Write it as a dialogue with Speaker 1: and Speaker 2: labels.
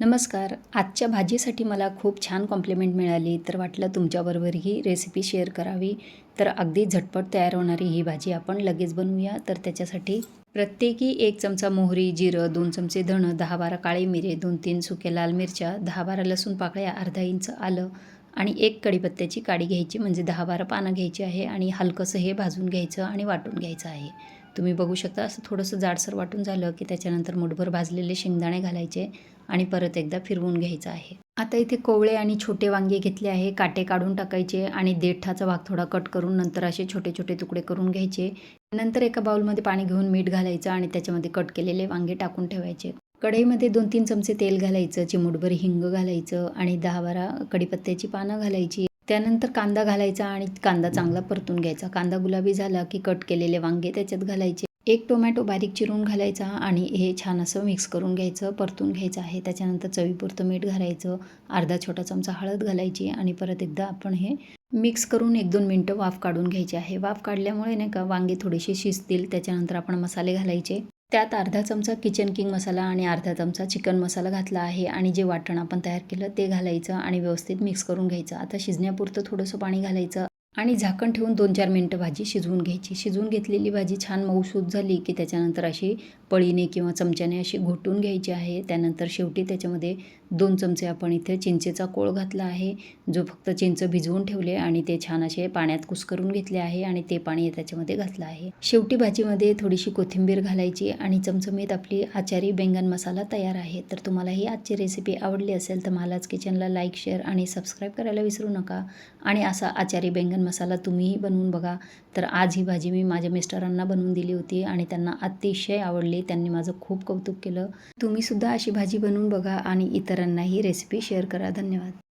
Speaker 1: नमस्कार. आजच्या भाजीसाठी मला खूप छान कॉम्प्लिमेंट मिळाली, तर वाटलं तुमच्याबरोबर ही रेसिपी शेअर करावी. तर अगदी झटपट तयार होणारी ही भाजी आपण लगेच बनवूया. तर त्याच्यासाठी प्रत्येकी 1 चमचा मोहरी, जिरं, 2 चमचे धणं, 10-12 काळे मिरे, 2-3 सुक्या लाल मिरच्या, 10-12 लसूण पाकळ्या, अर्धा इंच आलं आणि 1 कढीपत्त्याची काडी घ्यायची, म्हणजे 10-12 पानं घ्यायची आहे आणि हलकंसं हे भाजून घ्यायचं आणि वाटून घ्यायचं आहे. तुम्ही बघू शकता असं थोडंसं जाडसर वाटून झालं की त्याच्यानंतर मुठभर भाजलेले शेंगदाणे घालायचे आणि परत एकदा फिरवून घ्यायचं आहे. आता इथे कोवळे आणि छोटे वांगे घेतले आहे, काटे काढून टाकायचे आणि देठाचा भाग थोडा कट करून नंतर असे छोटे छोटे तुकडे करून घ्यायचे. नंतर एका बाउलमध्ये पाणी घेऊन मीठ घालायचं आणि त्याच्यामध्ये कट केलेले वांगे टाकून ठेवायचे. कढईमध्ये 2-3 चमचे तेल घालायचं, चिमूटभर हिंग घालायचं आणि 10-12 कढीपत्त्याची पानं घालायची. त्यानंतर कांदा घालायचा आणि कांदा चांगला परतून घ्यायचा. कांदा गुलाबी झाला की कट केलेले वांगे त्याच्यात घालायचे. 1 टोमॅटो बारीक चिरून घालायचा आणि हे छान असं मिक्स करून घ्यायचं, परतून घ्यायचं आहे. त्याच्यानंतर चवीपुरतं मीठ घालायचं, अर्धा छोटा चमचा हळद घालायची आणि परत एकदा आपण हे मिक्स करून 1-2 मिनटं वाफ काढून घ्यायची आहे. वाफ काढल्यामुळे नाही का वांगे थोडेसे शिजतील. त्याच्यानंतर आपण मसाले घालायचे. त्यात अर्धा चमचा किचन किंग मसाला आणि अर्धा चमचा चिकन मसाला घातला आहे आणि जे वाटण आपण तयार केलं ते घालायचं आणि व्यवस्थित मिक्स करून घ्यायचं. आता शिजण्यापुरतं थोडंसं पाणी घालायचं आणि झाकण ठेवून 2-4 मिनटं भाजी शिजवून घ्यायची. शिजवून घेतलेली भाजी छान मऊसूत झाली की त्याच्यानंतर अशी पळीने किंवा चमच्याने अशी घोटून घ्यायची आहे. त्यानंतर शेवटी त्याच्यामध्ये 2 चमचे आपण इथे चिंचेचा कोळ घातला आहे, जो फक्त चिंच भिजवून ठेवले आणि ते छान असे पाण्यात कुस्करून घेतले आहे आणि ते पाणी त्याच्यामध्ये घातलं आहे. शेवटी भाजीमध्ये थोडीशी कोथिंबीर घालायची आणि चमचमीत आपली आचारी बैंगन मसाला तयार आहे. तर तुम्हाला ही आजची रेसिपी आवडली असेल तर महालाज किचनला लाईक, शेअर आणि सबस्क्राईब करायला विसरू नका. आणि असा आचारी बैंगन मसाला तुम्हीही बनवून बघा. तर आज ही भाजी मी माझ्या मिस्टरांना बनवून दिली होती आणि त्यांना अतिशय आवडली. त्यांनी माझं खूप कौतुक केलं. तुम्ही सुद्धा अशी भाजी बनवून बघा आणि इतरांनाही रेसिपी शेअर करा. धन्यवाद.